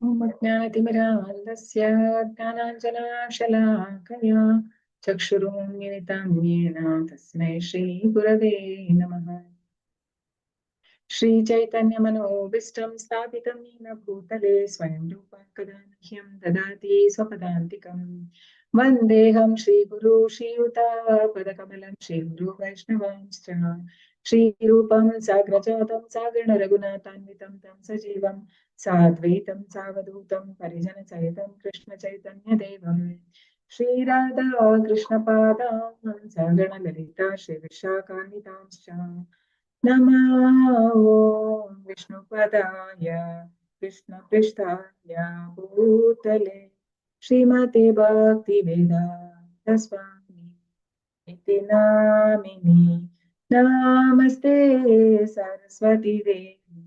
ज्ञानतिमिरान्धस्य ज्ञानाञ्जनशलाकया चक्षुरुन्मिलितं येन तस्मै श्रीगुरवे नमः। श्रीचैतन्यमनोभीष्टं स्थापितं येन भूतले स्वयं रूपं कदा मह्यं ददाति स्वपदान्तिकं। वन्देऽहं श्रीगुरु श्रीयुतापदकमलं श्रीगुरु वैष्णवांश्च श्रीरूपं साग्रजातं सागररघुनाथान्वितं तं सजीवं साद्वैतं सावधूतं परिजनसहितं कृष्णचैतन्यदेवं श्रीराधा कृष्णपादां सागरललिता श्रीविशाखान्वितांश्च नमो विष्णुपदाय कृष्णपृष्ठाय भूतले श्रीमते भक्तिवेदान्त स्वामी इति नामिनि नमस्ते सरस्वती देवी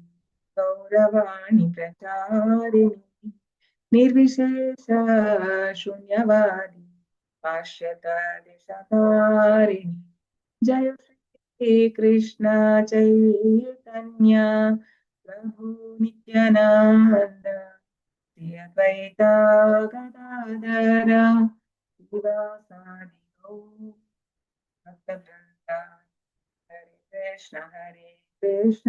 गौरवाणी प्रचारिणी निर्विशेष शून्यवादी पाश्चात्य जय श्री कृष्ण चैतन्य प्रभु नित्यानंद श्री अद्वैत गदाधर श्रीवासादि गौर भक्तवृंद। हरे कृष्ण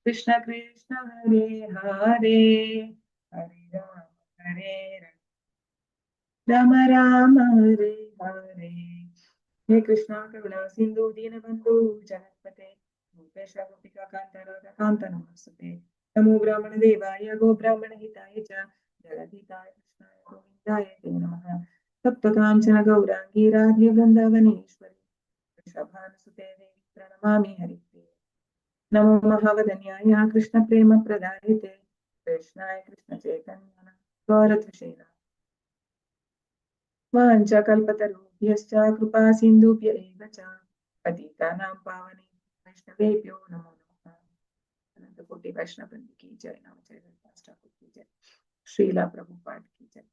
कृष्ण कृष्ण हरे हरे हरे राम राम हरे हरे। हे कृष्णा करुणा सिंधु दीनबंधु जगत्पते रूपेश गोपिका कांत राधा कांत नमस्ते। नमो ब्राह्मण देवाय गो ब्राह्मण हिताय च जगद्धिताय कृष्णाय गोविंदाय ते नमः। सप्तकांचन गौरांगी राधे वृंदावनेश्वरी वृषभानुसुते देवी प्रणमामि हरिप्रिये। नमो महावदन्याय कृष्ण प्रेम प्रदायते कृष्णाय कृष्ण चैतन्य गौरत्वशे वाञ्छाकल्पतरुभ्यश्च कृपा सिन्धुभ्य एव च पतितानां पावनेभ्यो वैष्णवेभ्यो नमो नमः। अनंत कोटि वैष्णव वृंद की जय। नामचैतन्य ठाकुर की जय। श्रीला प्रभुपाद की जय।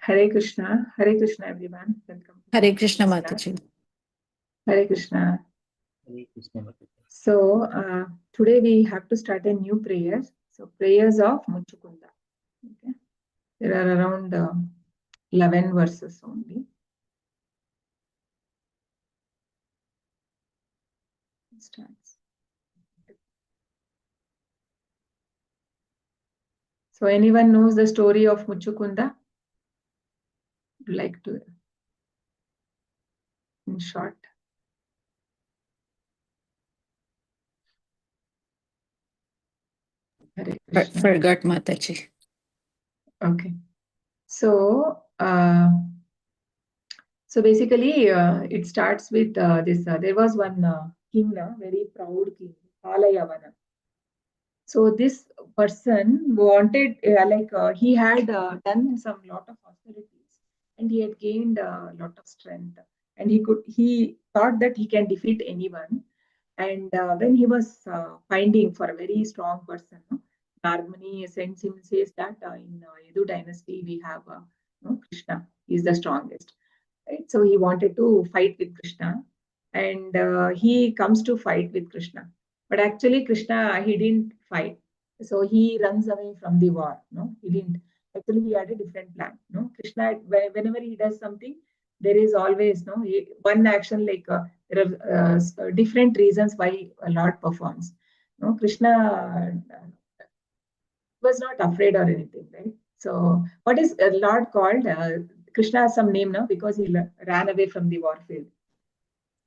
Hare Krishna everyone. Welcome. Hare Krishna Mataji. Hare Krishna. Hare Krishna Mataji. So today we have to start a new prayer. So prayers of Muchukunda. Okay. There are around 11 verses only. Starts. So anyone knows the story of Muchukunda? Would like to, in short. Hare Krishna. Forgot Mataji. Okay. So basically it starts with this. There was one king, very proud king, Palayavana. So this person wanted, he had done some lot of austerities, and he had gained a lot of strength, and he thought that he can defeat anyone. And when he was finding for a very strong person, Narmani sends him, says that in Yadu dynasty we have Krishna. He is the strongest, right? So he wanted to fight with Krishna, and he comes to fight with Krishna. But actually, Krishna, he didn't fight. So he runs away from the war. No, he didn't. Actually, he had a different plan. No, Krishna, whenever he does something, there is always one action. Like there are different reasons why a Lord performs. No, Krishna was not afraid or anything, right? So, what is a Lord called? Krishna has some name now because he ran away from the war field.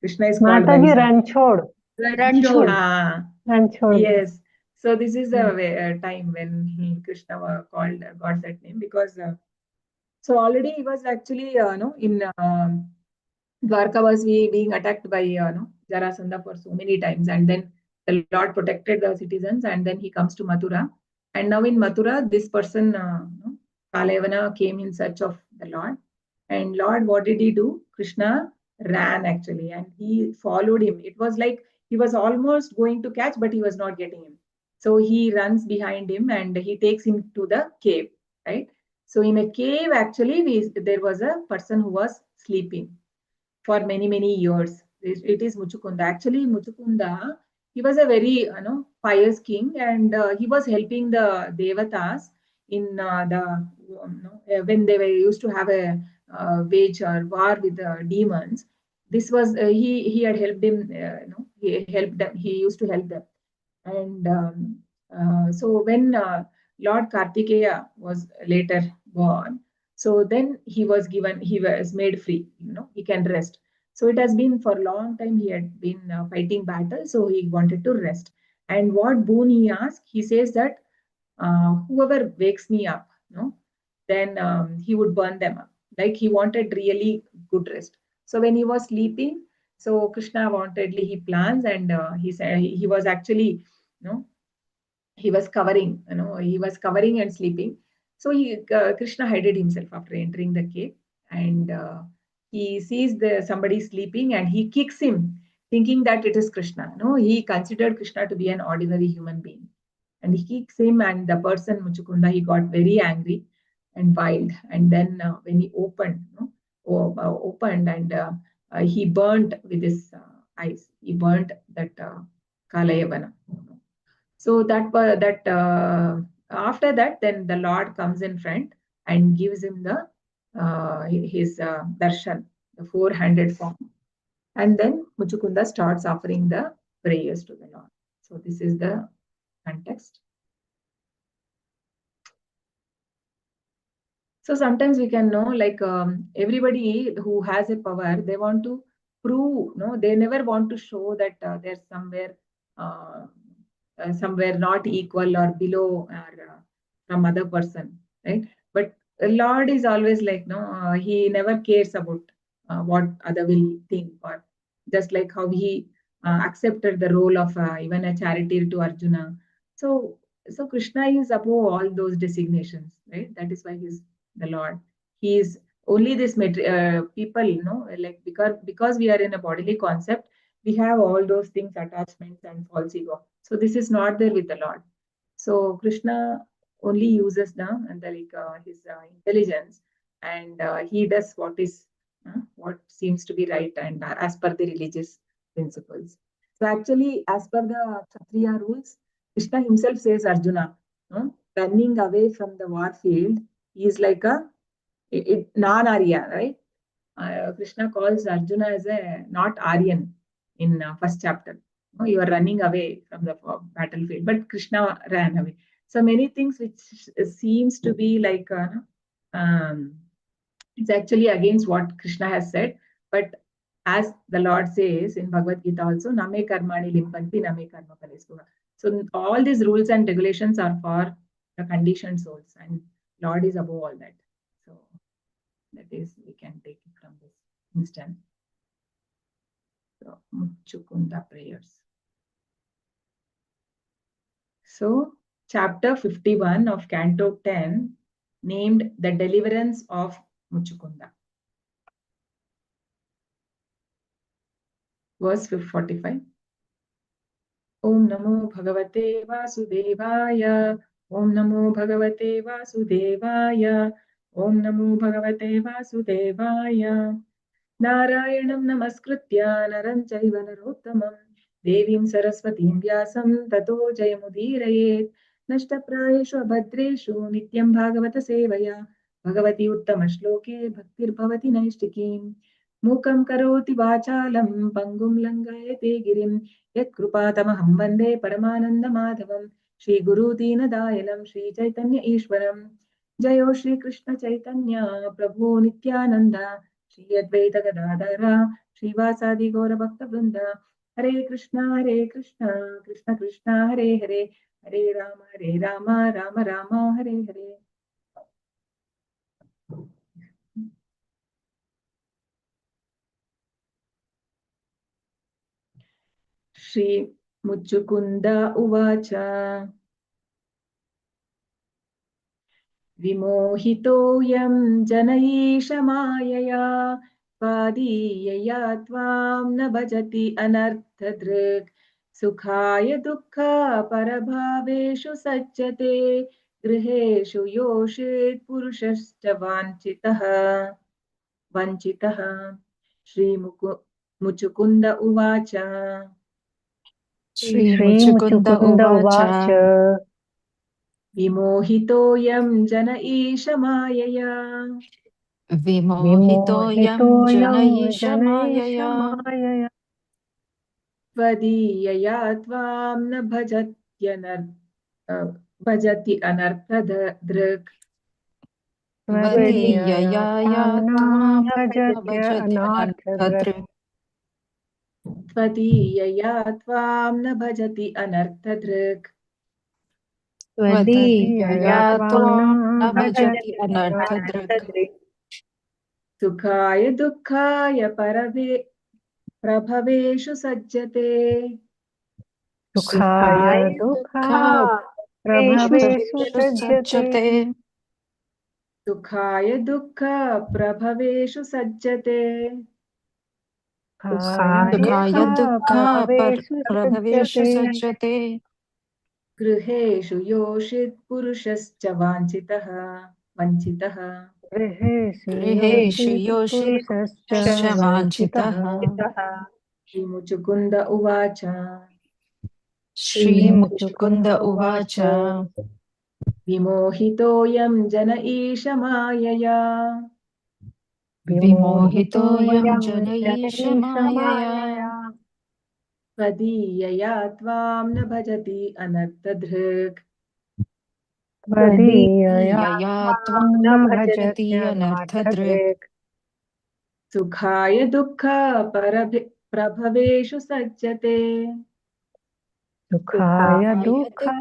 Krishna is called Mataji Ranchod. Ranchod. Yes. So this is a time when Krishna got that name because so already he was actually in Dwarka was being attacked by Jarasandha for so many times, and then the Lord protected the citizens, and then he comes to Mathura, and now in Mathura this person Kalayavana came in search of the Lord, and Lord, what did he do? Krishna ran actually, and he followed him. It was like he was almost going to catch, but he was not getting him. So he runs behind him and he takes him to the cave, right? So in a cave, actually, there was a person who was sleeping for many, many years. It is Muchukunda. Actually, Muchukunda, he was a very pious king, and he was helping the devatas in when they were used to have a wage or war with the demons. This was he had helped him. He helped them. He used to help them, and so when Lord Kartikeya was later born, so then he was made free. He can rest. So it has been for a long time he had been fighting battle, so he wanted to rest. And what boon he asked, he says that whoever wakes me up, then he would burn them up. Like he wanted really good rest. So when he was sleeping, so Krishna wantedly he plans, and he said he was actually, he was covering, he was covering and sleeping. So Krishna hided himself after entering the cave, and he sees somebody sleeping, and he kicks him, thinking that it is Krishna. No, he considered Krishna to be an ordinary human being, and he kicks him, and the person Muchukunda, he got very angry and wild, and then when he opened, opened, and he burnt with his eyes. He burnt that Kalayavana. So that after that, then the Lord comes in front and gives him the his darshan, the four-handed form, and then Muchukunda starts offering the prayers to the Lord. So this is the context. So sometimes we can know, like everybody who has a power, they want to prove, they never want to show that they're uh, somewhere not equal or below or some other person, right? But the Lord is always like, no, he never cares about what other will think, or just like how he accepted the role of even a charioteer to Arjuna. So Krishna is above all those designations, right? That is why he's the Lord. He is only this people, like because we are in a bodily concept, we have all those things, attachments and false ego. So this is not there with the Lord. So Krishna only uses his intelligence, and he does what seems to be right, and as per the religious principles. So actually, as per the Kshatriya rules, Krishna himself says Arjuna, running away from the war field, he is like a non-Arya, right? Krishna calls Arjuna as a not Aryan in first chapter. You are running away from the battlefield, but Krishna ran away. So many things which seems to be like um, it's actually against what Krishna has said. But as the Lord says in Bhagavad Gita also, Name karmani limpanti, name karma phalesva. So all these rules and regulations are for the conditioned souls, and Lord is above all that. So that is, we can take it from this instance. So Muchukunda prayers. So chapter 51 of Canto 10, named The Deliverance of Muchukunda. Verse 45. Om Namo Bhagavate Vasudevaya. Om Namo Bhagavate Vasudevaya. Om Namo Bhagavate Vasudevaya. Narayanam Namaskritya Naram Chaiva Narottamam Devim Saraswatim Vyasam Tato Jayamudirayet Nashtaprayeshu Abhadreshu Nityam Bhagavata Sevaya Bhagavati Uttama Shloke Bhaktir Bhavati Naishtikim Mukam Karoti Vachalam Pangum Langayate Girim Yat Krupatamaham Vande Paramananda Madhavam Shri Guru Dina Dayalam Shri Chaitanya Ishwaram Jayo Shri Krishna Chaitanya Prabhu Nityananda Shri Advaita Gadadhara Srivasadi Gaura Bhakta Vrinda Hare Krishna Krishna Krishna Hare Hare Hare Rama Rama Rama Hare Hare. Shri Muchukunda Uvacha Vimohitoyam Janaisha Mayaya Padiyaya Tvam na bhajati anarthadrik Sukhaya Dukkha Parabhaveshu Sajjate Griheshu Yoshit Purushascha Vanchitaha Shri Muchukunda Uvacha. Shri Shri Muchukunda Muchukunda Uvacha Uvacha विमोहितोऽयं जन ईश मायया Vimohitoyam Vimohitoyam Janaisha Janaisha Mayaya Mayaya त्वदीयया त्वां न भजति अनर्थदृक् Tvadiyaya Vadiyaya Tvam Tvam Bhajatya Bhajati Anarthadrak Anarthadrik त्वदीयया त्वां न भजति अनर्थदृक् Tvadiyaya Vadiyaya Tvam Tvam Bhajati Bhajati Anarthadrik Anarthadrak सुखाय दुःखाय प्रभवेषु सज्जते Sukhaya Sukhaya Dukha Dukha Prabhavesu Prabhavesu Sajjate Sajjate सुखाय दुःख प्रभवेषु सज्जते Sukhaya Sukhaya Dukha Dukha Prabhavesu Prabhavesu Sajjate Sajjate गृहेषु योषित् पुरुषश्च वञ्चितः Grihesu Griheshu Yoshit Yoshit Purusascha Vanchitaha Vanchitaha श्रीमुचुकुन्द उवाच Shri Shri Muchukunda Muchukunda Uvacha Uvacha विमोहितोऽयं जन ईश मायया Vimohitoyam Vimohitoyam Janaisha Janaisha Mayaya Mayaya त्वदीयया त्वां न भजति अनर्थदृक् Tvadiyaya Vadiyaya Tvam Tvam na Bhajati bhajatya Anarthadrik narthadrik सुखाय दुःख प्रभवेषु सज्जते Sukhaya Sukhaya Dukha Dukha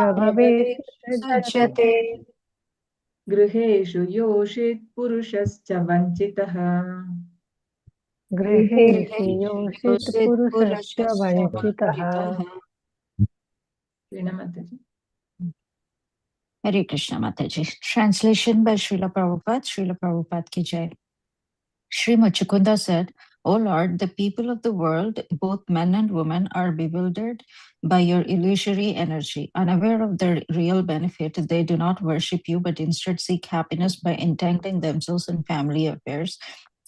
Prabhavesu Prabhavesu Sajjate Sajjate गृहेषु योषित् पुरुषश्च वञ्चितः Grihesu Griheshu Yosit Yosit Purusascha Purashasya Vanchitaha Vanchitaha श्रीणमतजी Hare Krishna Mataji. Translation by Srila Prabhupada. Srila Prabhupada ki jai. Sri Muchukunda said, O Lord, the people of the world, both men and women, are bewildered by your illusory energy. Unaware of their real benefit, they do not worship you, but instead seek happiness by entangling themselves in family affairs,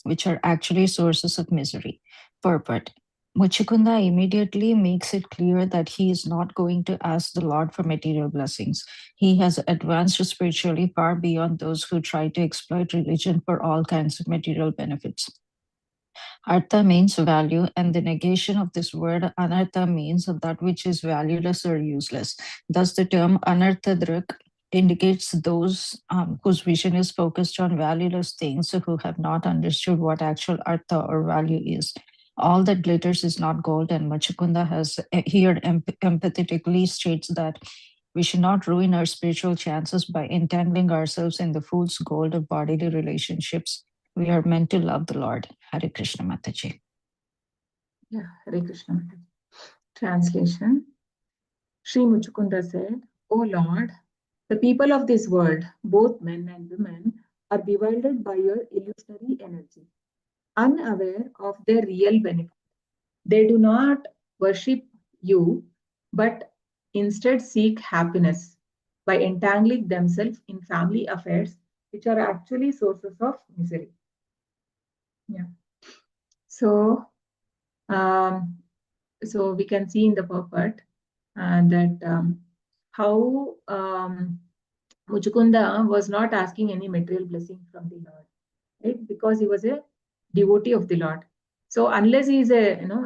which are actually sources of misery. Purport. Muchukunda immediately makes it clear that he is not going to ask the Lord for material blessings. He has advanced spiritually far beyond those who try to exploit religion for all kinds of material benefits. Artha means value, and the negation of this word anartha means that which is valueless or useless. Thus, the term anarthadrik indicates those whose vision is focused on valueless things who have not understood what actual artha or value is. All that glitters is not gold, and Muchukunda has here empathetically states that we should not ruin our spiritual chances by entangling ourselves in the fool's gold of bodily relationships. We are meant to love the Lord. Hare Krishna Mataji. Yeah, Hare Krishna Mataji. Translation. Sri Muchukunda said, O Lord, the people of this world, both men and women, are bewildered by your illusory energy, unaware of their real benefit. They do not worship you, but instead seek happiness by entangling themselves in family affairs, which are actually sources of misery. Yeah. So, so we can see in the purport that how Muchukunda was not asking any material blessing from the Lord, right? Because he was a devotee of the Lord. So unless he is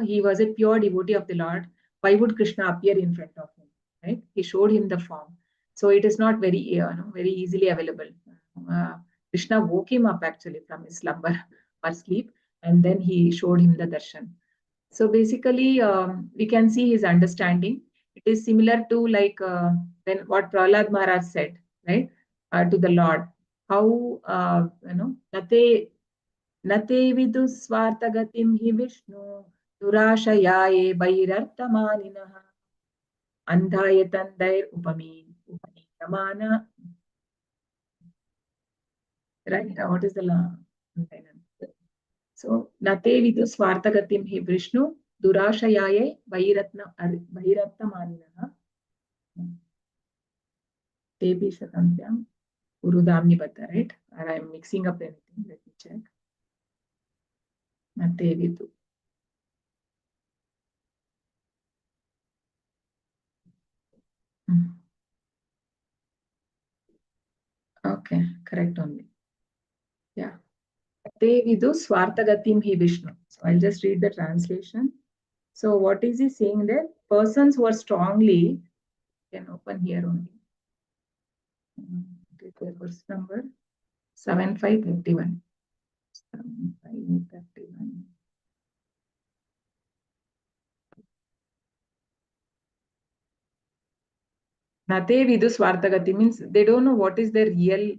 he was a pure devotee of the Lord, why would Krishna appear in front of him, right? He showed him the form. So it is not very, very easily available. Krishna woke him up actually from his slumber or sleep, and then he showed him the darshan. So basically, we can see his understanding. It is similar to like when what Prahlad Maharaj said, right, to the Lord. How nate vidu swartagatim hi Vishnu durashayaye bhairarthamaninaha andhaya tandair upanitamana. Right? What is the law? So, nate vidu swartagatim hi Vishnu durashayaye bhairarthamaninaha tebi shatantyam urudamni bata, right? Or I am mixing up anything. Let me check. Nate vidu. Okay, correct only. Yeah. Te vidu swartagatim hi Vishnu. So I'll just read the translation. So what is he saying there? Persons who are strongly, can open here only. Gita Course number 7551. 7551. Nate vidu swartagati means they don't know what is the real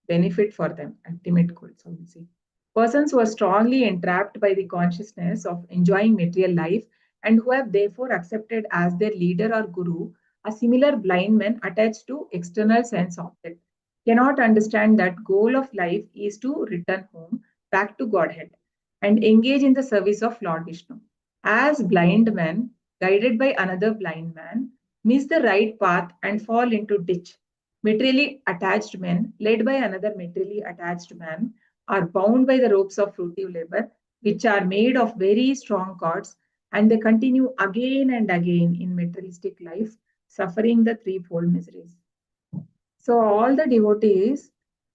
benefit for them, ultimate goal. So we see persons who are strongly entrapped by the consciousness of enjoying material life and who have therefore accepted as their leader or guru a similar blind man attached to external sense object cannot understand that goal of life is to return home back to Godhead and engage in the service of Lord Vishnu. As blind men, guided by another blind man, miss the right path and fall into ditch. Materially attached men, led by another materially attached man, are bound by the ropes of fruitive labor, which are made of very strong cords, and they continue again and again in materialistic life, suffering the threefold miseries. So all the devotees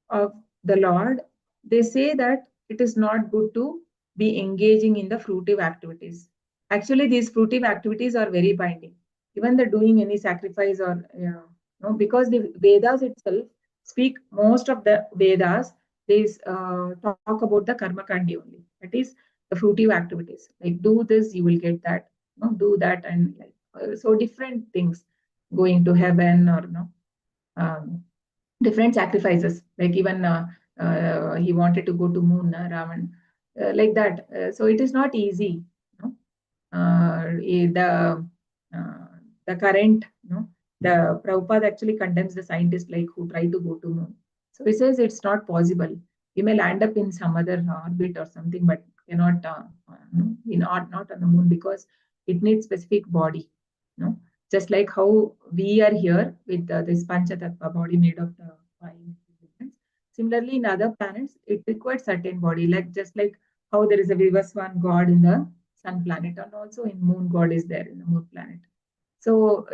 of the Lord, they say that it is not good to be engaging in the fruitive activities. Actually, these fruitive activities are very binding. Even the doing any sacrifice or because the Vedas itself speak, most of the Vedas, they talk about the karma kandi only. That is the fruitive activities. Like do this, you will get that. Do that, and like so different things, going to heaven or different sacrifices. Like even he wanted to go to moon, Ravan, like that. So it is not easy. You know? Uh, the current, the Prabhupada actually condemns the scientists like who try to go to moon. So he says it's not possible. You may land up in some other orbit or something, but cannot not on the moon because it needs specific body. Just like how we are here with this Panchatattva body made of the five elements. Similarly, in other planets, it requires certain body, like just like how there is a Vivaswan god in the sun planet, and also in moon god is there in the moon planet. So,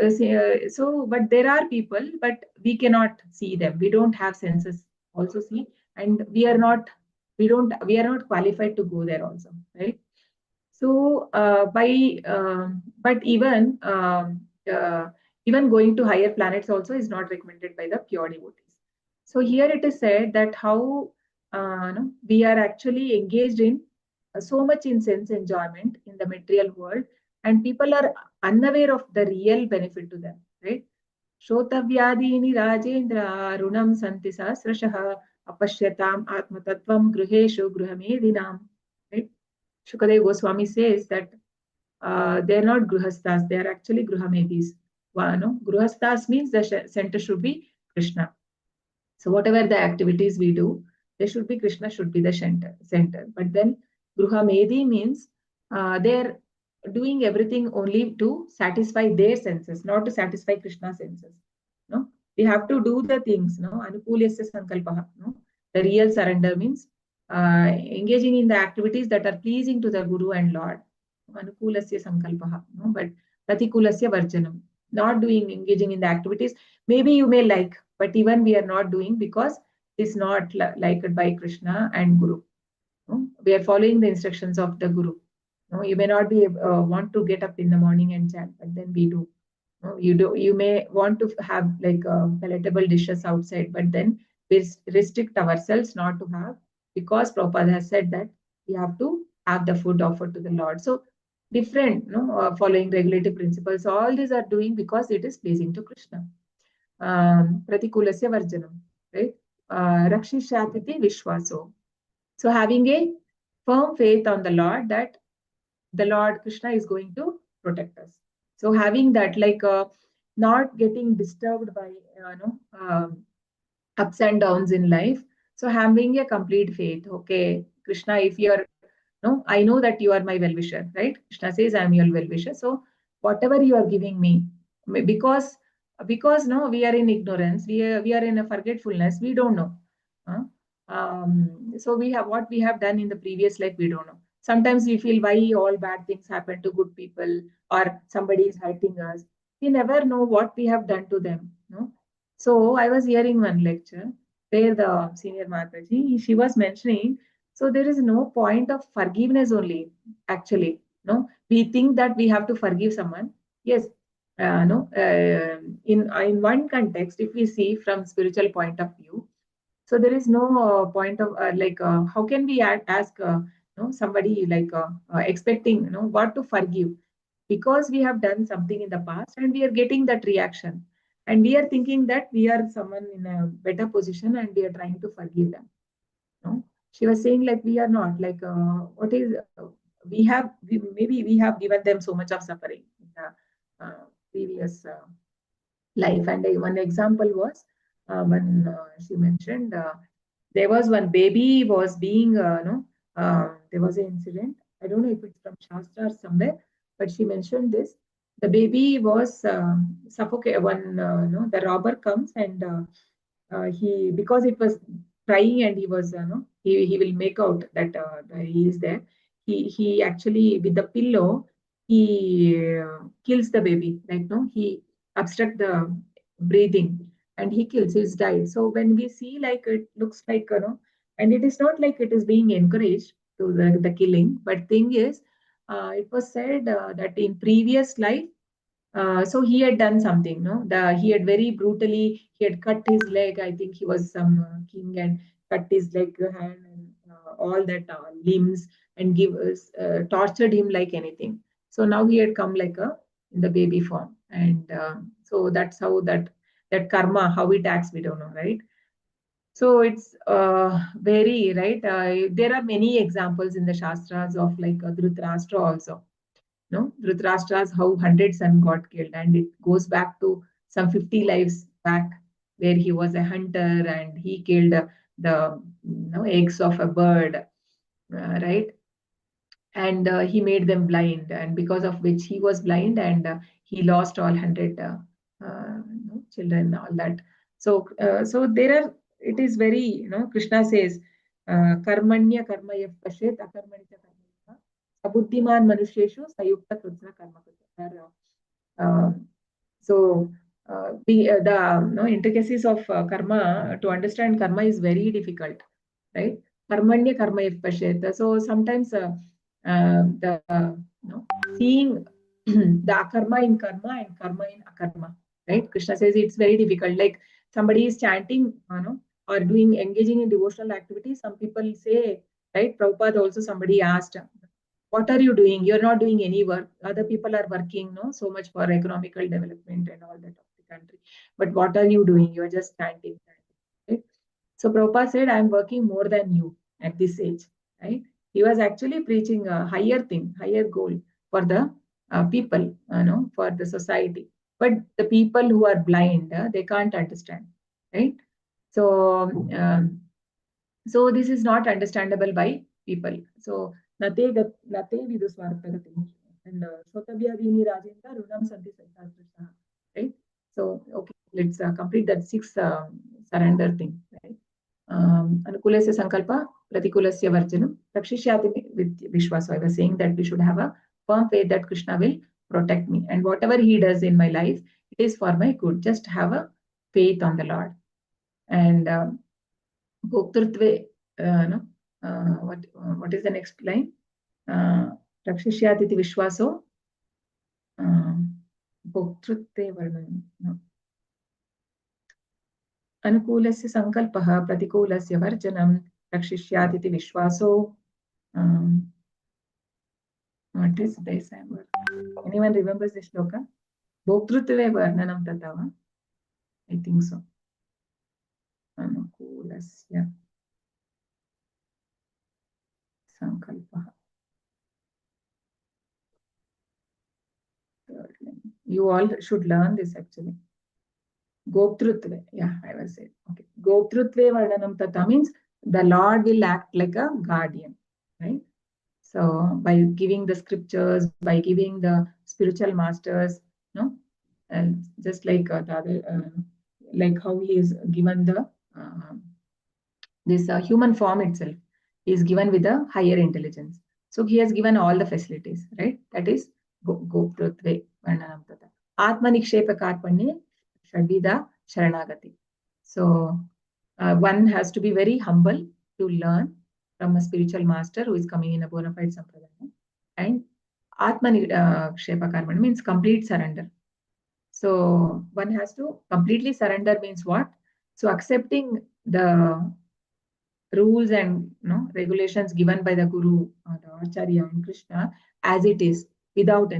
but there are people, but we cannot see them. We don't have senses also see, and we are not qualified to go there also, right? So, but even going to higher planets also is not recommended by the pure devotees. So here it is said that how we are actually engaged in so much in sense enjoyment in the material world, and people are unaware of the real benefit to them, right? Shotavyadini Rajendra Runam Santi Sahasrashah Apashyatam Atmatatvam Gruheshu Gruhamedinam. Right? Shukadev Goswami says that they're not Gruhastas, they are actually Gruhamedis. Gruhastas means the center should be Krishna. So whatever the activities we do, there should be Krishna should be the center. But then Gruhamedi means they're doing everything only to satisfy their senses, not to satisfy Krishna's senses. No, we have to do the things. No, anukulyasya sankalpaha. No, the real surrender means engaging in the activities that are pleasing to the Guru and Lord. Anukulasya sankalpaha. No, but pratikulasya varjanam. Not doing engaging in the activities. Maybe you may like, but even we are not doing because it's not liked by Krishna and Guru. No? We are following the instructions of the Guru. No? You may not be want to get up in the morning and chant, but then we do. No? You may want to have like palatable dishes outside, but then we restrict ourselves not to have, because Prabhupada has said that we have to have the food offered to the Lord. So different, following regulative principles. All these are doing because it is pleasing to Krishna. Pratikulasya varjanam, right? Rakshishatiti vishwaso. So having a firm faith on the Lord that the Lord Krishna is going to protect us. So having that, like not getting disturbed by ups and downs in life. So having a complete faith. Okay, Krishna, if you are I know that you are my well-wisher, right? Krishna says, I am your well-wisher. So whatever you are giving me, because no, we are in ignorance, we are in a forgetfulness, we don't know. So what we have done in the previous life, we don't know. Sometimes we feel why all bad things happen to good people or somebody is hurting us. we never know what we have done to them. No? So I was hearing one lecture where the senior Mataji, she was mentioning, so there is no point of forgiveness only, actually. No, we think that we have to forgive someone. Yes, no. In one context, if we see from spiritual point of view, so there is no point of how can we ask somebody expecting what to forgive, because we have done something in the past and we are getting that reaction, and we are thinking that we are someone in a better position and we are trying to forgive them. No, she was saying like we are not like what is maybe we have given them so much of suffering in the previous life. And one example was when she mentioned there was one baby was being there was an incident. I don't know if it's from Shastra or somewhere, but she mentioned this. The baby was suffocated. One the robber comes and he, because it was crying and he was he will make out that he is there. He actually with the pillow he kills the baby, like no, he obstruct the breathing and he kills, he's died. So when we see, like, it looks like and it is not like it is being encouraged to the killing, but thing is it was said that in previous life so he had done something, no? He had very brutally, he had cut his leg. I think he was some king and cut his leg, hand, and all that limbs, and tortured him like anything. So now he had come like a in the baby form, and so that's how that karma, how it acts, we don't know, right? So it's very right. There are many examples in the Shastras of like Dhritarashtra also. No, Dhritarashtra's how 100 sons got killed, and it goes back to some 50 lives back, where he was a hunter and he killed the eggs of a bird, right? And he made them blind, and because of which he was blind, and he lost all 100 children, all that. So there are. It is very, Krishna says, "Karmanya karma yav pashet akarmani cha karma." Buddhiman manusheshu sayukta krutra karma. So the intricacies of karma, to understand karma is very difficult, right? Karmanya karma if pashet. So sometimes the seeing the akarma in karma and karma in akarma, right? Krishna says it's very difficult. Like somebody is chanting, or engaging in devotional activities. Some people say, right? Prabhupada also, somebody asked, what are you doing? You're not doing any work. Other people are working, no, so much for economical development and all that of the country. But what are you doing? You're just chanting. Right? So Prabhupada said, I'm working more than you at this age. Right? He was actually preaching a higher thing, higher goal for the people, for the society. But the people who are blind, they can't understand. Right? So, so this is not understandable by people. So nate vidu swartagati and sotabhyadini rajendra runam santi santasrishah. Right? So okay, let's complete that 6 surrender thing. Right? Anukulasya sankalpa, pratikulasya varjanam, rakshishyati with vishwasa. I was saying that we should have a firm faith that Krishna will protect me, and whatever he does in my life, it is for my good. Just have a faith on the Lord. And Bhoktrutve, what is the next line? Rakshishyatiti vishwaso. Bhoktrutve varnam. Anukulasya sankalpaha, pratikulasya varjanam, rakshishyatiti vishwaso. What is this? Anyone remembers this shloka? Bhoktrutve varnanam tatava. I think so. Anukulasya sankalpaha. You all should learn this actually. Goptrutve. Yeah, I was saying. Okay. Goptrutve vardanam tata means the Lord will act like a guardian, right? So by giving the scriptures, by giving the spiritual masters, and just like the other, like how he is given the this human form itself is given with a higher intelligence. So he has given all the facilities, right? That is Goptrutve vardanam tata. Atmanikshepa Karpanye Shadvida Sharanagati. So one has to be very humble to learn from a spiritual master who is coming in a bona fide sampradaya. And Atmanikshepa Karpanya means complete surrender. So one has to completely surrender means what? So accepting the rules and regulations given by the Guru, the Acharya and Krishna as it is, without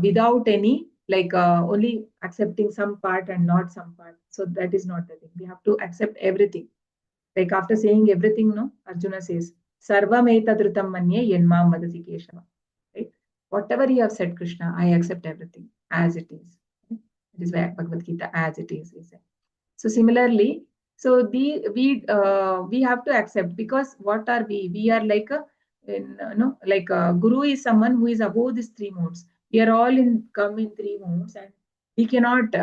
without any only accepting some part and not some part. So that is not the thing. We have to accept everything. Like after saying everything, Arjuna says, Sarvam etadritam manye yenmam vadati Keshava. Right? Whatever you have said, Krishna, I accept everything as it is. It is why Bhagavad Gita as it is. So similarly, so we have to accept, because what are we? We are like a Guru is someone who is above these three modes. We are all come in three modes, and we cannot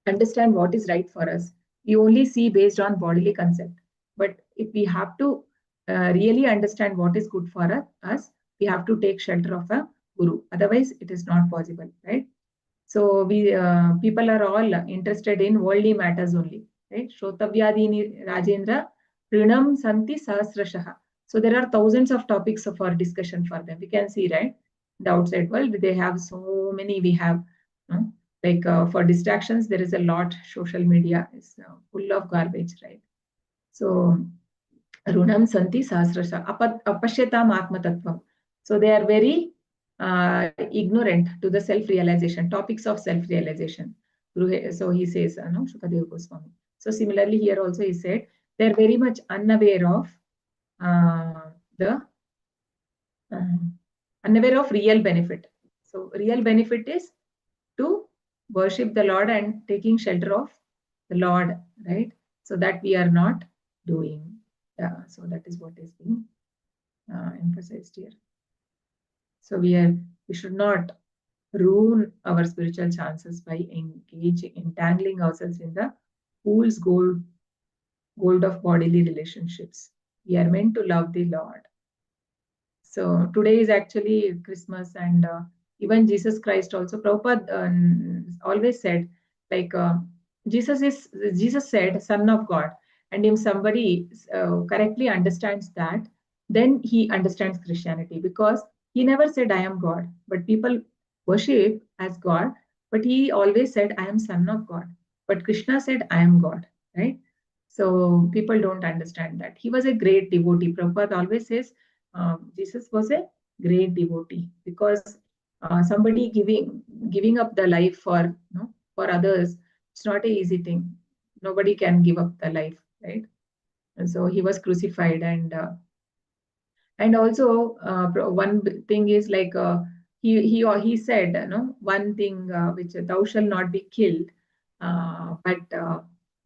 understand what is right for us. We only see based on bodily concept. But if we have to really understand what is good for us, we have to take shelter of a Guru. Otherwise, it is not possible, right? So we people are all interested in worldly matters only, right? Shrotavyadini Rajendra Prinam Santi Sahasrashaha. So there are thousands of topics for discussion for them. We can see, right? The outside world, they have so many. We have, for distractions, there is a lot. Social media is full of garbage, right? So Runam Santi Sahasrasha Apashyatam Atma Tattvam. So they are very ignorant to the self-realization, topics of self-realization. So he says, Shukadeva Goswami. So similarly here also he said, they are very much unaware of unaware of real benefit. So real benefit is to worship the Lord and taking shelter of the Lord, right? So that we are not doing. Yeah, so that is what is being emphasized here. So we should not ruin our spiritual chances by entangling ourselves in the fool's gold of bodily relationships. We are meant to love the Lord. So today is actually Christmas, and even Jesus Christ also, Prabhupada always said, Jesus said, Son of God. And if somebody correctly understands that, then he understands Christianity, because he never said, I am God. But people worship as God, but he always said, I am Son of God. But Krishna said, I am God, right? So people don't understand that. He was a great devotee. Prabhupada always says, Jesus was a great devotee, because somebody giving up the life for others, it's not an easy thing. Nobody can give up the life, right? And so he was crucified, and also one thing is he said, one thing which thou shall not be killed, but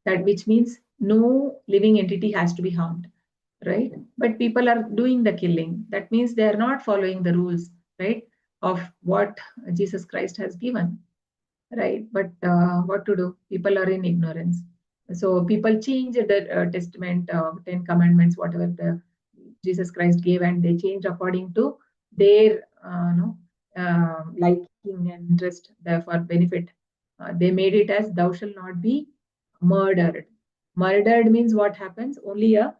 that which means no living entity has to be harmed, right? But people are doing the killing. That means they are not following the rules, right, of what Jesus Christ has given, right? But what to do? People are in ignorance. So people change the testament, 10 commandments, whatever Jesus Christ gave, and they change according to their liking and interest, for benefit. They made it as thou shall not be murdered. Murdered means what happens? Only a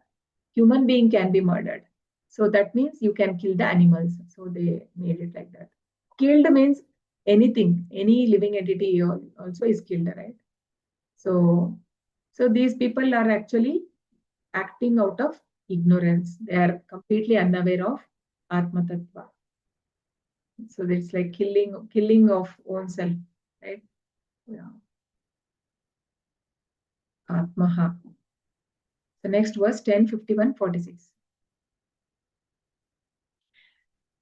human being can be murdered. So that means you can kill the animals. So they made it like that. Killed means anything, any living entity also is killed, right? So these people are actually acting out of ignorance. They are completely unaware of Atma Tattva. So it's like killing of oneself, right? Yeah. Atmaha. The next verse 10:51-46.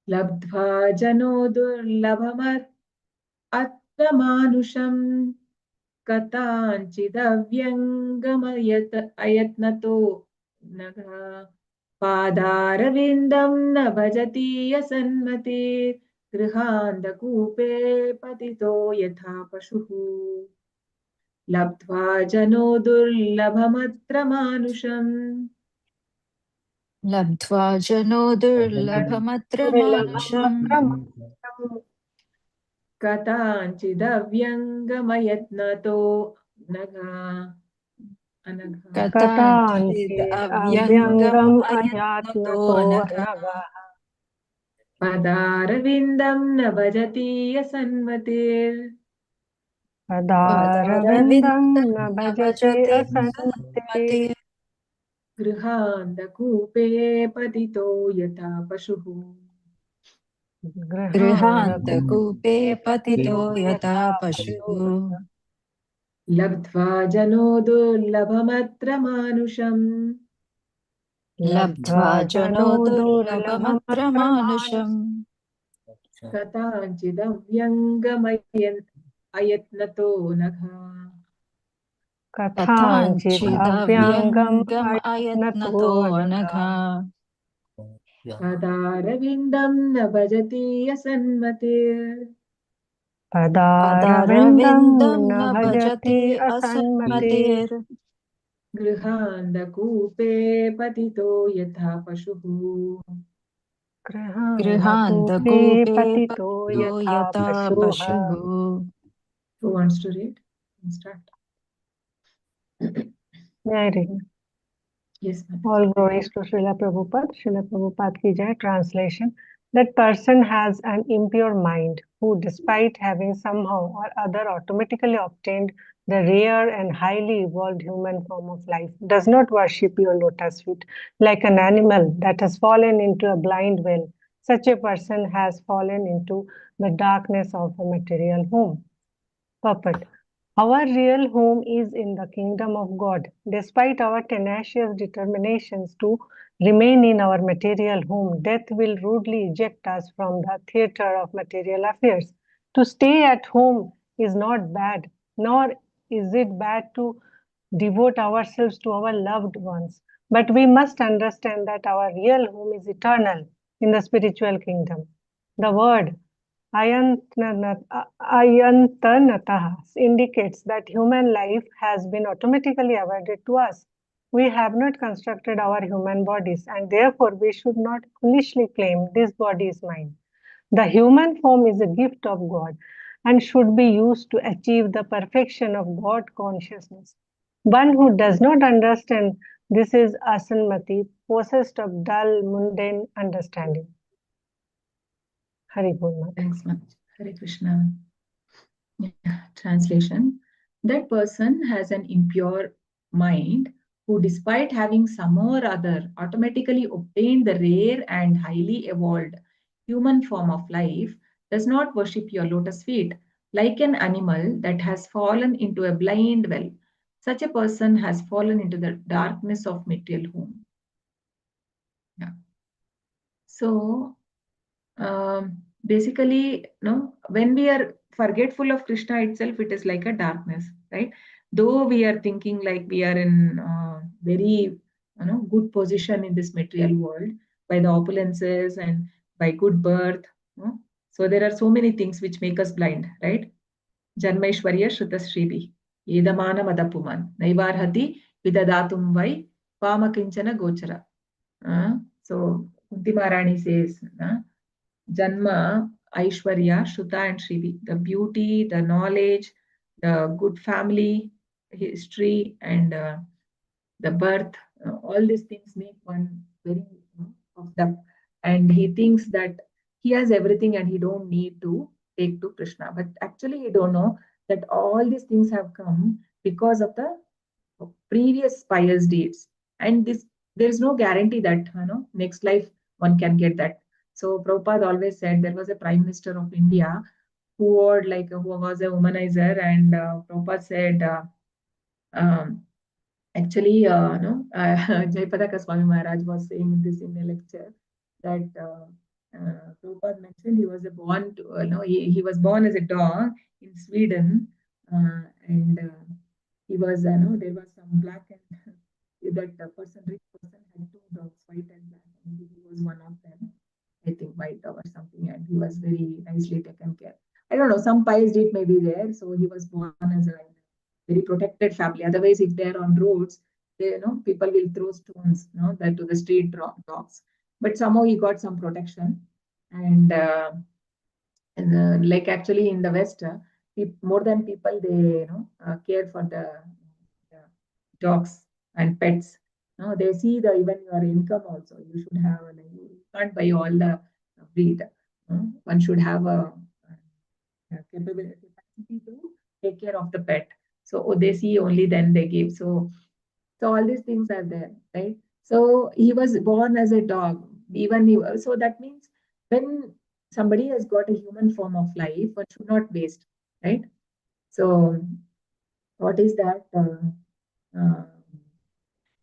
Labdva jano durlabhamar atmanusham katanchidavyangam ayatnato naga padarvindam na bhajati yasanmate grihandakupe patito yatha pashuhu labdva jano durlabhamatra manusham. Labdva jano durlabhamatra manusham Katanchidavyangamayattnato nagha. Anagha. Katanchid Katanchid avyangam avyangam ayatnato ayatnato anagha. anagha. Padarvindam na bhajati yasanmatir. Padarvindam na bhajati asanmate. Grihandakupe patito yata pashuhu. Grihandakupe patito yata yata pashuhu. Labdva jano durlabhamatra manusham. Labdva jano durlabhamatra manusham. Katanchidavyangamayanayatnato nagha. Katanchid avyangam Katanchidavyangam ayatnato ayatnato anagha. anagha. Padarvindam na bhajati yasanmatir. Padarvindam Padarvindam na na bhajati bhajati asanmate. asanmatir. Grihandakupe patito yatha pashuhu. Grihandakupe Grihandakupe patito patito yatha yata pashuha. pashuhu. Who wants to read? Start. May I read? Yes, ma'am. All glories to Srila Prabhupada. Srila Prabhupada ki jai. Translation. That person has an impure mind who, despite having somehow or other automatically obtained the rare and highly evolved human form of life, does not worship your lotus feet like an animal that has fallen into a blind well. Such a person has fallen into the darkness of a material home. Purport. Our real home is in the kingdom of God. Despite our tenacious determinations to remain in our material home, death will rudely eject us from the theater of material affairs. To stay at home is not bad, nor is it bad to devote ourselves to our loved ones. But we must understand that our real home is eternal in the spiritual kingdom. The word Ayantanatah indicates that human life has been automatically awarded to us. We have not constructed our human bodies, and therefore we should not foolishly claim this body is mine. The human form is a gift of God and should be used to achieve the perfection of God consciousness. One who does not understand this is asanmati, possessed of dull, mundane understanding. Hari Bol Mata. Thanks much. Hare Krishna. Yeah. Translation. That person has an impure mind who, despite having some or other automatically obtained the rare and highly evolved human form of life, does not worship your lotus feet like an animal that has fallen into a blind well. Such a person has fallen into the darkness of material home. Yeah. So, basically, no, when we are forgetful of Krishna itself, it is like a darkness, right? Though we are thinking like we are in very good position in this material world by the opulences and by good birth. No? So there are so many things which make us blind, right? Janmaishwarya Shrutasribi, Edamana Madapuman, Naivarhati Vidadatum Vai Pamakinchana Gochara. So Kunti Maharani says, Janma, Aishwarya, Shruta, and Shrivi. The beauty, the knowledge, the good family history, and the birth, all these things make one very puffed up. And he thinks that he has everything and he don't need to take to Krishna. But actually, he don't know that all these things have come because of the previous pious deeds. And this, there is no guarantee that next life one can get that. So Prabhupada always said there was a Prime Minister of India who would who was a womanizer, and Prabhupada said actually Jaipadaka Swami Maharaj was saying this in a lecture that Prabhupada mentioned he was born to, he was born as a dog in Sweden, and he was there was some black and that person, rich person, had two dogs, white and black, and he was one of them, I think white or something, and he was very nicely taken care. I don't know, some pious deed may be there, so he was born as a very protected family. Otherwise, if they're on roads, they, people will throw stones, that to the street dogs. But somehow he got some protection, and And like actually in the West, more than people, they care for the dogs and pets. No, they see the even your income also. You should have like, you can't buy all the breed. One should have a capability to take care of the pet. So they see only then they give. So all these things are there, right? So he was born as a dog. Even he, so that means when somebody has got a human form of life, one should not waste, right? So what is that? Uh,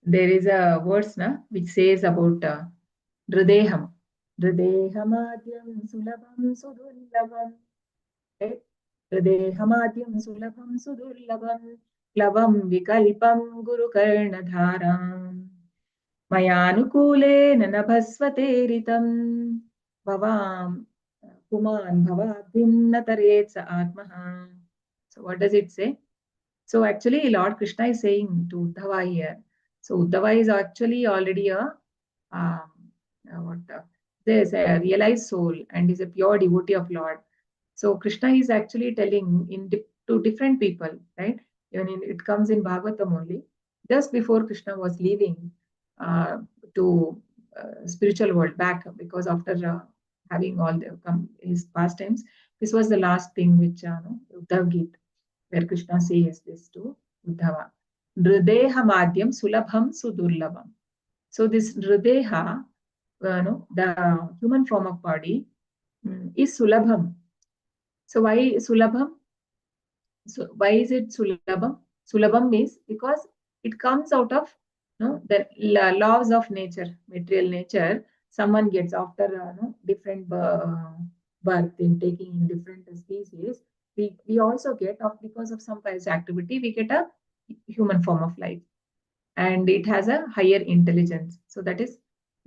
there is a verse which says about Hrideham. Hridehamadyam sulabham sudurlabham. Right? Hridehamadyam sulabham sudurlabham. Klavam vikalpam guru karnadharam. Mayanukuleन nabhasvateritam. Bhavam puman bhavabhim nataret sa atmaha. So what does it say? So actually, Lord Krishna is saying to Uddhava here. So Uddhava is actually already a there's a realized soul and is a pure devotee of Lord. So Krishna is actually telling to different people, right? Even it comes in Bhagavatam only. Just before Krishna was leaving uh, to spiritual world back, because after having all his pastimes, this was the last thing which Uddhav Gita, where Krishna says this to Uddhava. Nrideha madhyam sulabham sudurlabham. So this nrideha, the human form of body, is sulabham. So why sulabham? So why is it sulabham? Sulabham means because it comes out of the laws of nature, material nature. Someone gets after different birth in taking in different species. We also get because of some kind of activity, we get a human form of life, and it has a higher intelligence. So that is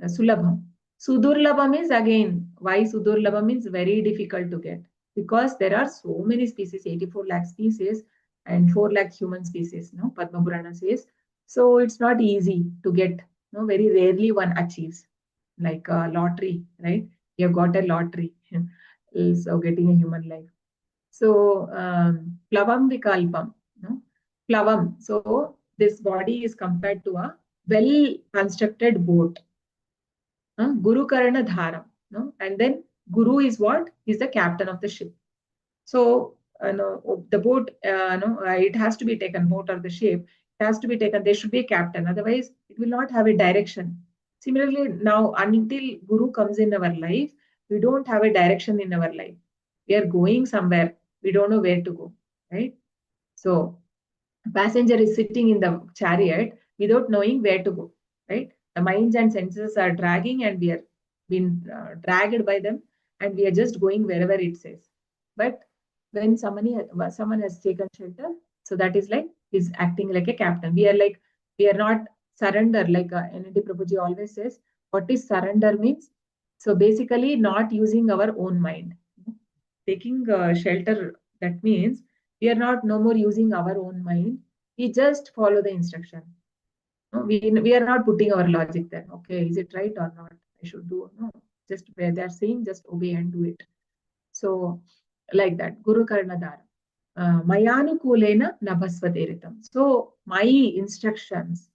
sulabham. Sudurlabham is again why sudurlabham is very difficult to get, because there are so many species, 84 lakh species and 4 lakh human species. Padma Purana says. So it's not easy to get. Very rarely one achieves, like a lottery, right? You have got a lottery, so getting a human life. So plavam vikalpam, plavam. So this body is compared to a well constructed boat. Guru karana dharam, and then Guru is what? Is the captain of the ship. So the boat, it has to be taken, boat or the ship, it has to be taken. There should be a captain, otherwise it will not have a direction. Similarly, now until Guru comes in our life, we don't have a direction in our life. We are going somewhere, we don't know where to go, right? So passenger is sitting in the chariot without knowing where to go, right? The minds and senses are dragging, and we are being dragged by them, and we are just going wherever it says. But when someone has taken shelter, so that is like is acting like a captain. We are not surrender, like N.D. Prabhuji always says. What is surrender means? So basically, not using our own mind. Taking shelter, that means we are not no more using our own mind. We just follow the instruction. We are not putting our logic there. Okay, is it right or not? I should do. No, just where they are saying, just obey and do it. So like that, Guru Karnadara. Mayanukulena nabhasvateritam. So my instructions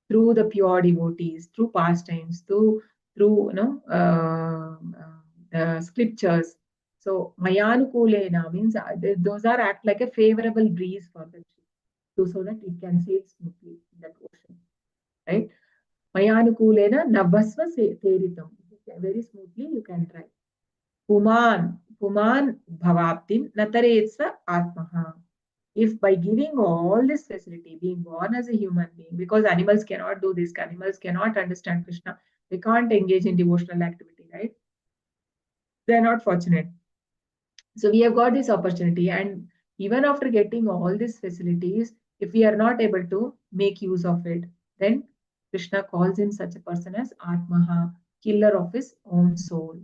through the pure devotees, through pastimes, through the scriptures. So mayanukulena means those are act like a favorable breeze for the ship, so that it can sail smoothly in that ocean, right? Mayanukulena nabhasva teritam. Very smoothly you can drive. Puman bhavaptim nataretsa atmaha. If by giving all this facility, being born as a human being, because animals cannot do this, animals cannot understand Krishna, they can't engage in devotional activity, right? They are not fortunate. So we have got this opportunity, and even after getting all these facilities, if we are not able to make use of it, then Krishna calls him such a person as Atmaha, killer of his own soul.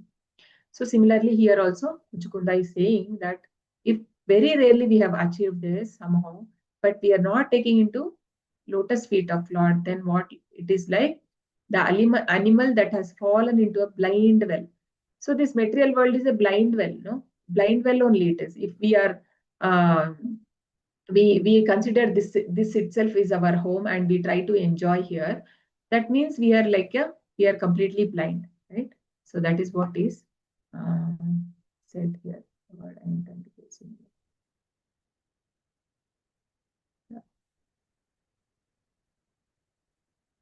So similarly here also, Muchukunda is saying that if very rarely we have achieved this somehow, but we are not taking into lotus feet of Lord, then what it is like the animal that has fallen into a blind well. So this material world is a blind well, blind well only it is. If we are we consider this itself is our home and we try to enjoy here, that means we are we are completely blind, right? So that is what is said here. What I am trying to say.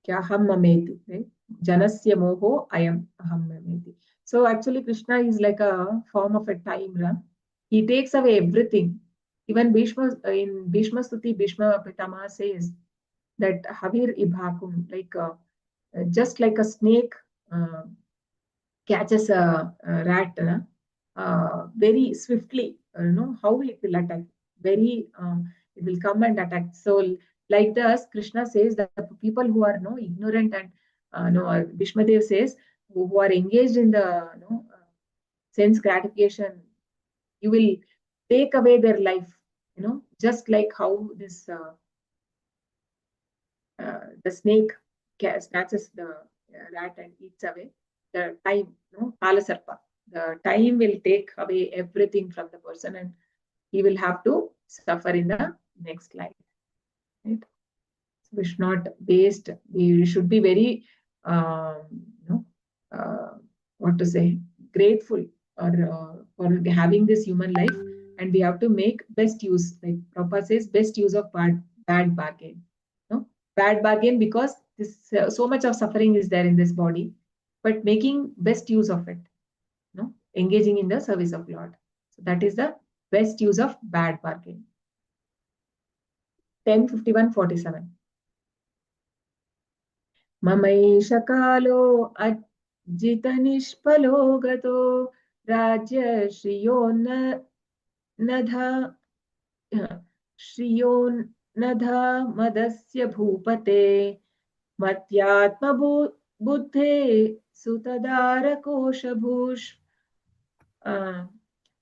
Kyaham mameti, right? Janasya moho ayam aham mameti. So actually Krishna is like a form of a timer. He takes away everything. Even Bhishma, in Bhishma Stuti, Bhishma Pitama says that Havir Ibhakum, just like a snake catches a rat very swiftly, how it will attack. Very, it will come and attack. So, like this, Krishna says that the people who are ignorant and Bhishma Dev says who are engaged in the sense gratification, you will take away their life. Just like how this the snake snatches the rat and eats away the time, Kalasarpa. The time will take away everything from the person and he will have to suffer in the next life. Right? So we should not waste, we should be very, what to say, grateful for having this human life, and we have to make best use, like Prabhupada says, best use of bad bargain. Bad bargain because this so much of suffering is there in this body, but making best use of it, engaging in the service of Lord. So that is the best use of bad bargain. 10:51:47. Mamaisha kalo ajita nishpalo gato rajya shriyona nadha श्रियोन्नधा madasya bhupate matyatma buddhe sutadara koshabhush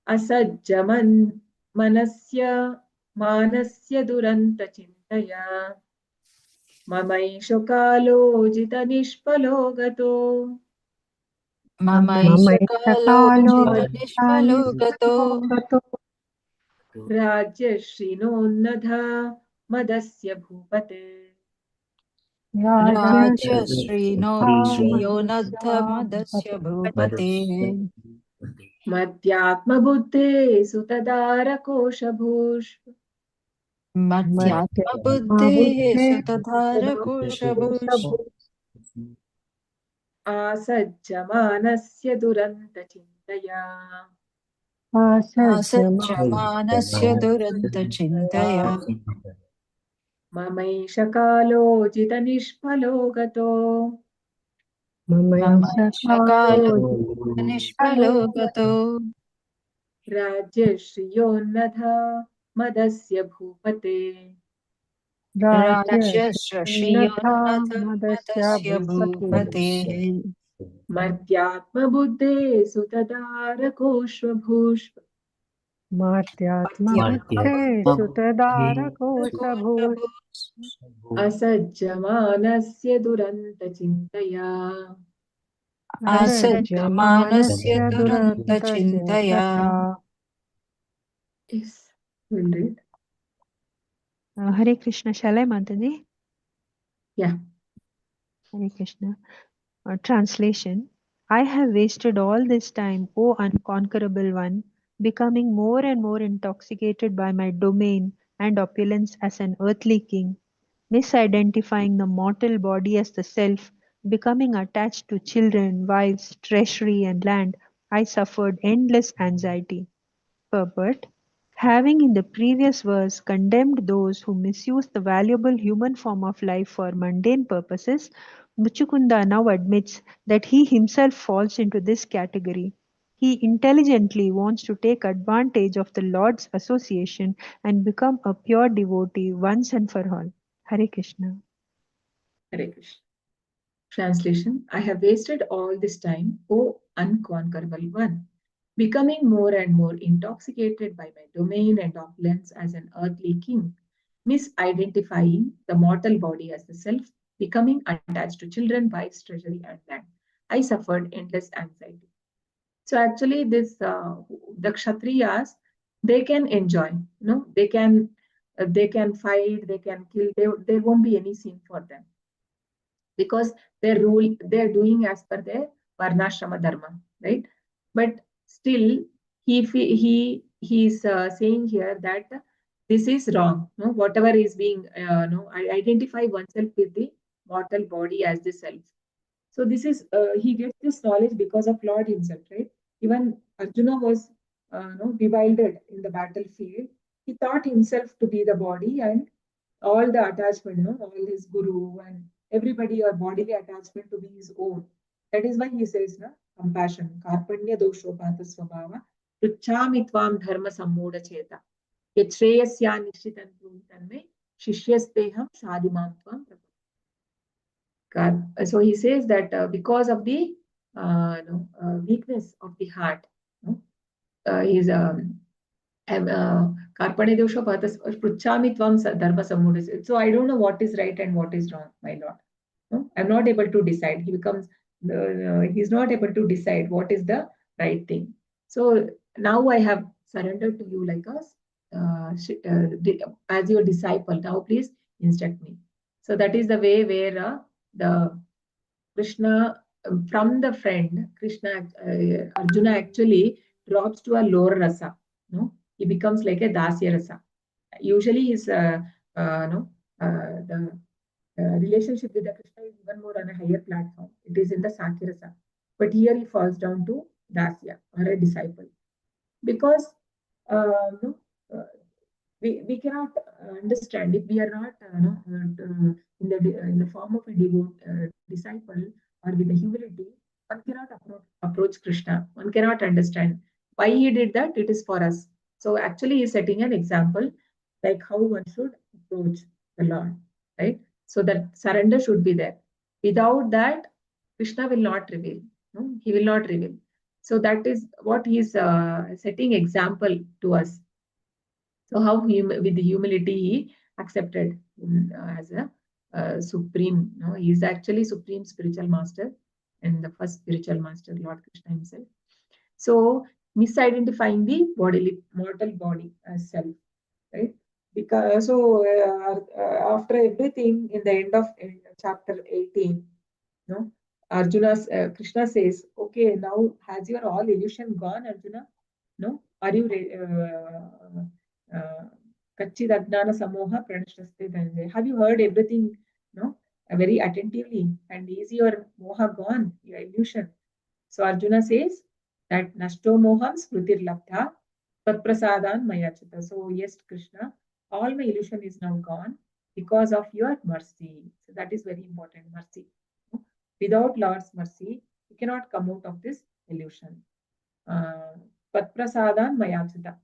asajjaman manasya duranta chintaya mamaisho kalo jita nishpalo gato Mamaisha kalo jita nishpalo gato Rajya Srinonnadha Madasya Bhupate. Rajya Shriyonadha Madasya Bhupate Madhyatma Buddhe Sutadara Kosha Bhush. Madhyatma Buddhe Sutadhara Koshabhush Asajjamanasya Duranta Chintaya. Asajjamanasya Duranta Chintaya Mamaisha Kalo Jita Nishpalo Gato. Mamaisha Kalo Nishpalo Gato Rajya Shriyonnadha Madasya Bhupate. Rajya Shriyonadha Madasya Bhupate Madhyatma Buddhe Sutadara Koshvabhush. Madhyatma Buddhe Sutadara Koshabhush Asajjamanasya Duranta Chintaya. Asajjamanasya Duranta Chintaya. Yes, we'll read. Hare Krishna, shall I, Mataji? Yeah. Hare Krishna. Translation. I have wasted all this time, O unconquerable one, becoming more and more intoxicated by my domain and opulence as an earthly king, misidentifying the mortal body as the self, becoming attached to children, wives, treasury, and land. I suffered endless anxiety. Purport. Having in the previous verse condemned those who misuse the valuable human form of life for mundane purposes, Muchukunda now admits that he himself falls into this category. He intelligently wants to take advantage of the Lord's association and become a pure devotee once and for all. Hare Krishna. Hare Krishna. Translation. I have wasted all this time, O unconquerable one, becoming more and more intoxicated by my domain and opulence as an earthly king, misidentifying the mortal body as the self, becoming attached to children, wives, treasury, and land. I suffered endless anxiety. So actually this, the Kshatriyas, they can enjoy, they can fight, they can kill, there won't be any sin for them. Because they're doing as per their varnashrama dharma, right? But still, he's saying here that this is wrong. No, whatever is being, identify oneself with the mortal body as the self. So this is, he gets this knowledge because of Lord himself, right? Even Arjuna was, bewildered in the battlefield. He thought himself to be the body, and all the attachment, all his guru and everybody or bodily attachment to be his own. That is why he says, compassion, karpanya doshopata swabhava, pruchhamitvam dharma sammoda cheta, yachreyasya nishitan tanme, shishyasteham sadimam tvam prabhu. So he says that because of the weakness of the heart, he's Karpane dosha patas pruchhami tvam dharma sammudas. So I don't know what is right and what is wrong, my lord. No? I'm not able to decide. He's not able to decide what is the right thing. So now I have surrendered to you like us, as your disciple. Now please instruct me. So that is the way where the Krishna, from the friend, Arjuna actually drops to a lower rasa. No, he becomes like a dasya rasa. Usually, the relationship with the Krishna is even more on a higher platform. It is in the sakya rasa, but here he falls down to dasya or a disciple, because no, uh, we cannot understand if we are not in the form of a disciple or with the humility. One cannot approach Krishna. One cannot understand why he did that. It is for us. So actually, he is setting an example like how one should approach the Lord, right? So that surrender should be there. Without that, Krishna will not reveal. No, he will not reveal. So that is what he is setting example to us. So how with the humility he accepted as a supreme. He is actually supreme spiritual master and the first spiritual master, Lord Krishna himself. So misidentifying the mortal body as self, right? Because so after everything, in the end of chapter 18, Krishna says, okay, now has your all illusion gone, Arjuna? No, are you Kachid Ajnana Samoha Pranashtaste Dhananjaya? Have you heard everything, no, very attentively? And is your moha gone, your illusion? So Arjuna says that Nashto Moham Smritir Labdha Tatprasadan Mayachita. So yes, Krishna, all my illusion is now gone because of your mercy. So that is very important, mercy. Without Lord's mercy, we cannot come out of this illusion. Patprasadan Mayachita.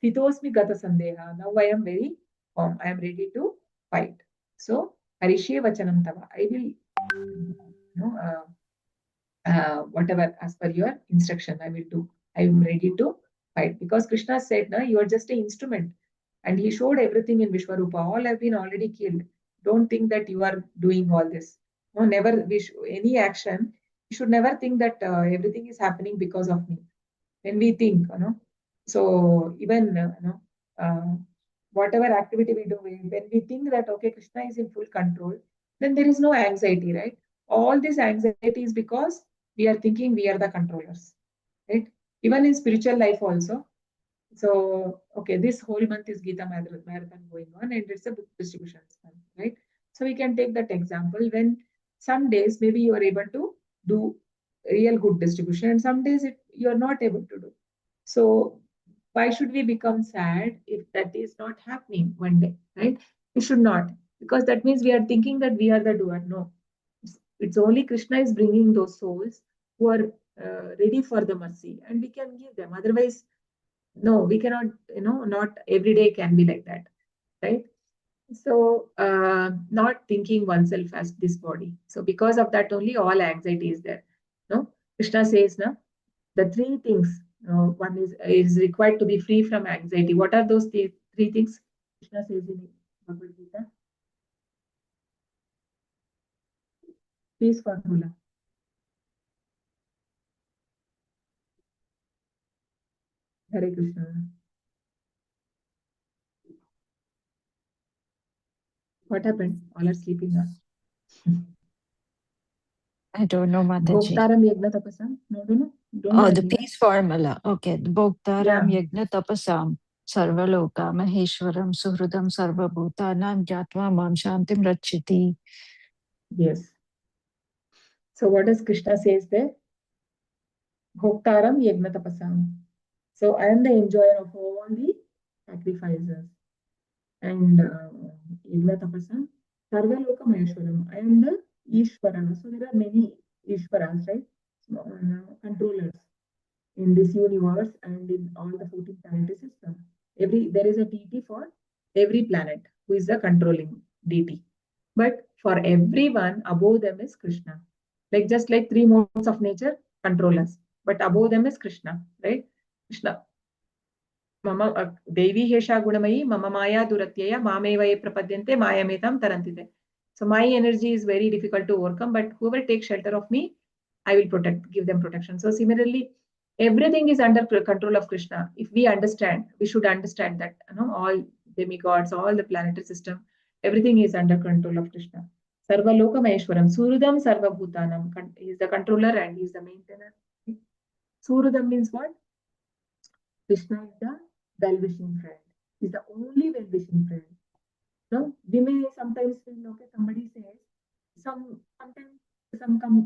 Sthitosmi Gata Sandeha. Now I am very calm. I am ready to fight. So Harishe Vachanam Tava. I will whatever as per your instruction, I will do. I am ready to fight. Because Krishna said, no, you are just an instrument. And he showed everything in Vishwarupa. All have been already killed. Don't think that you are doing all this. No, never any action. You should never think that everything is happening because of me. When we think, so even whatever activity we do, when we think that okay, Krishna is in full control, then there is no anxiety, right? All this anxiety is because we are thinking we are the controllers, right? Even in spiritual life also. So, okay, this whole month is Gita Marathon going on, and it's a book distribution month, right? So we can take that example when some days maybe you are able to do real good distribution, and some days you are not able to do. So why should we become sad if that is not happening one day, right? We should not, because that means we are thinking that we are the doer. No, it's only Krishna is bringing those souls who are ready for the mercy, and we can give them. Otherwise, no, we cannot, not every day can be like that, right? So not thinking oneself as this body. So because of that only all anxiety is there. No, Krishna says, no, the three things, one is required to be free from anxiety. What are those three things? Krishna says in Bhagavad Gita. Please formula. Hare Krishna. What happened? All are sleeping now. I don't know, Mataji. Bhoktaram Yagna Tapasam? No. Don't know Oh, that the name. peace formula. Okay. Bhoktaram Yeah. Yagna Tapasam Sarvaloka Maheshwaram Suhridam Sarvabhutanam Jatva Mam Shantim Rachiti. Yes. So what does Krishna says there? Bhoktaram Yagna Tapasam. So I am the enjoyer of all the sacrifices. And Yagna Tapasam, Sarvaloka Maheshwaram. I am the Ishvara. So there are many Ishvaras, right? Controllers in this universe and in all the 14 planetary system. There is a deity for every planet who is the controlling deity. But for everyone, above them is Krishna. Just like three modes of nature control us. But above them is Krishna, right? Krishna. Mama Devi Hesha Gunamayi, Mama Maya Duratyaya, Mameva Ye Prapadyante, Mayametam Tarantite. So my energy is very difficult to overcome, but whoever takes shelter of me, I will give them protection. So similarly, everything is under control of Krishna. If we understand, we should understand that all demigods, all the planetary system, everything is under control of Krishna. Sarva Loka Maheshwaram, Surudam Sarva Bhutanam. He is the controller and he is the maintainer. Surudam means what? Krishna is the well-wishing friend. He is the only well-wishing friend. No, we may sometimes feel okay. Somebody says sometimes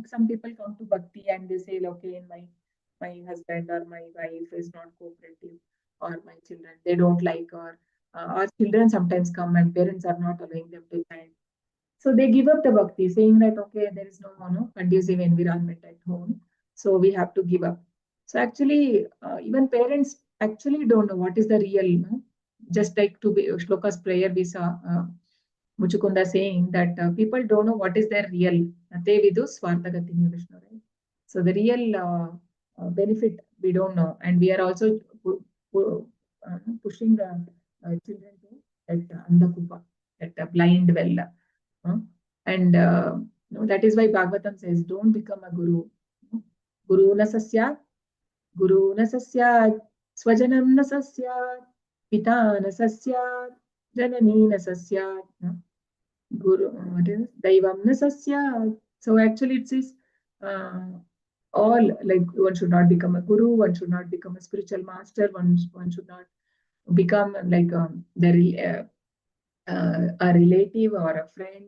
some people come to Bhakti and they say, okay, my husband or my wife is not cooperative, or my children they don't like, or our children sometimes come and parents are not allowing them to chant. So they give up the Bhakti, saying that okay, there is no conducive environment at home, so we have to give up. So actually, even parents actually don't know what is the real. Just like to be Shloka's prayer, we saw Muchukunda saying that people don't know what is their real. Te vidu swarthagatini Vishnu, right? So the real benefit we don't know, and we are also pushing the children to that andhakupa, that blind well. And that is why Bhagavatam says, don't become a guru. Guru na sasyat, Guru na sasyat, Swajanam na sasyat, Pita na sasyat, Janani na sasyat, Guru, what is Daivam na sasyat. So actually it says all, like one should not become a guru, one should not become a spiritual master, one should not become like a relative or a friend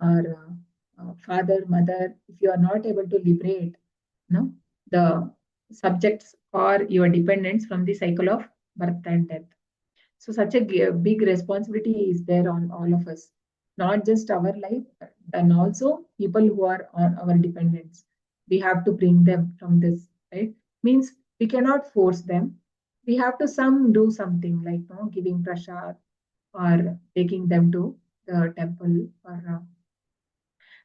or father, mother. If you are not able to liberate the subjects or your dependents from the cycle of birth and death. So such a big responsibility is there on all of us, not just our life, and also people who are on our dependents. We have to bring them from this, right? Means we cannot force them. We have to do something like giving prasad or taking them to the temple, or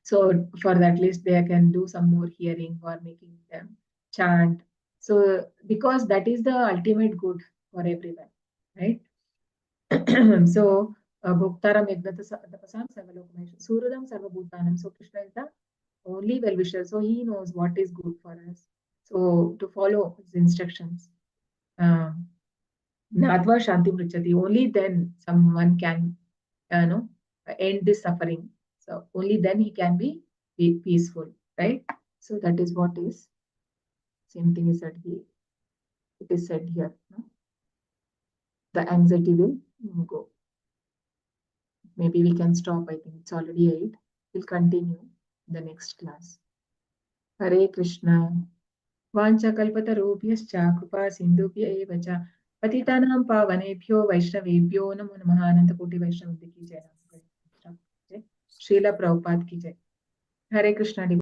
so for that least they can do some more hearing or making them chant. So because that is the ultimate good for everyone, right? So Bhoktaram Yagnatasam Sarvalokamesha Surudam Sarvabhutanam. So Krishna is the only well-wisher. So he knows what is good for us. So to follow his instructions. Natva Shanti Prichati. Only then someone can end this suffering. So only then he can be peaceful, right? So that is what is. Same thing is said here. It is said here. No? The anxiety will go. Maybe we can stop. I think it's already 8. We'll continue the next class. Hare Krishna. Vancha kalpatarubhyascha kripa sindhubhya eva cha patitanam pavanebhyo vaishnavebhyo namo namaha ananta koti vaishnavibhyo ki jai. Srila Prabhupada ki jai. Hare Krishna.